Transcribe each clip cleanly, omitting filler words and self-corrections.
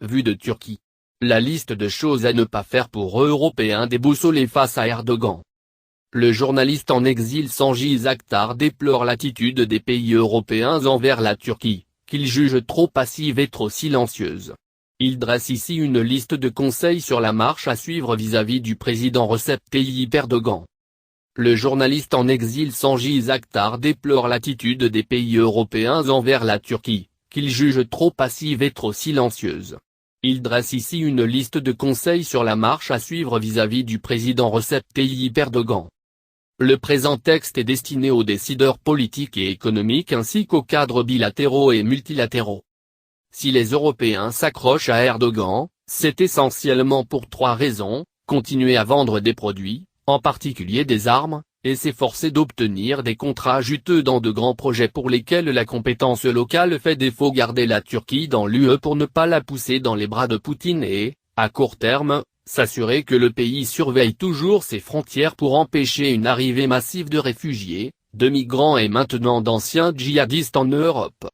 vue de Turquie. La liste de choses à ne pas faire pour Européens déboussolés face à Erdogan. Le journaliste en exil Cengiz Aktar déplore l'attitude des pays européens envers la Turquie, qu'il juge trop passive et trop silencieuse. Il dresse ici une liste de conseils sur la marche à suivre vis-à-vis du président Recep Tayyip Erdogan. Le journaliste en exil Cengiz Aktar déplore l'attitude des pays européens envers la Turquie, qu'il juge trop passive et trop silencieuse. Il dresse ici une liste de conseils sur la marche à suivre vis-à-vis du président Recep Tayyip Erdogan. Le présent texte est destiné aux décideurs politiques et économiques ainsi qu'aux cadres bilatéraux et multilatéraux. Si les Européens s'accrochent à Erdogan, c'est essentiellement pour trois raisons: continuer à vendre des produits, en particulier des armes, et s'efforcer d'obtenir des contrats juteux dans de grands projets pour lesquels la compétence locale fait défaut, garder la Turquie dans l'UE pour ne pas la pousser dans les bras de Poutine et, à court terme, s'assurer que le pays surveille toujours ses frontières pour empêcher une arrivée massive de réfugiés, de migrants et maintenant d'anciens djihadistes en Europe.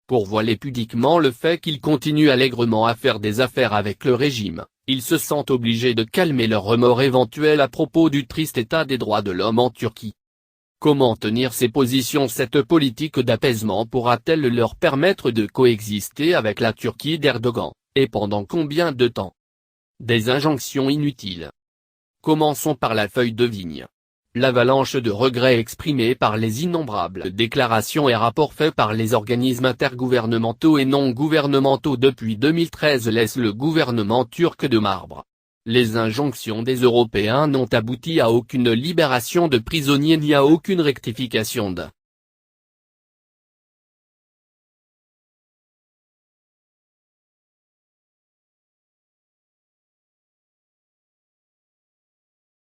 Pour voiler pudiquement le fait qu'ils continuent allègrement à faire des affaires avec le régime, ils se sentent obligés de calmer leur remords éventuel à propos du triste état des droits de l'homme en Turquie. Comment tenir ces positions? Cette politique d'apaisement pourra-t-elle leur permettre de coexister avec la Turquie d'Erdogan, et pendant combien de temps? Des injonctions inutiles. Commençons par la feuille de vigne. L'avalanche de regrets exprimés par les innombrables déclarations et rapports faits par les organismes intergouvernementaux et non gouvernementaux depuis 2013 laissent le gouvernement turc de marbre. Les injonctions des Européens n'ont abouti à aucune libération de prisonniers ni à aucune rectification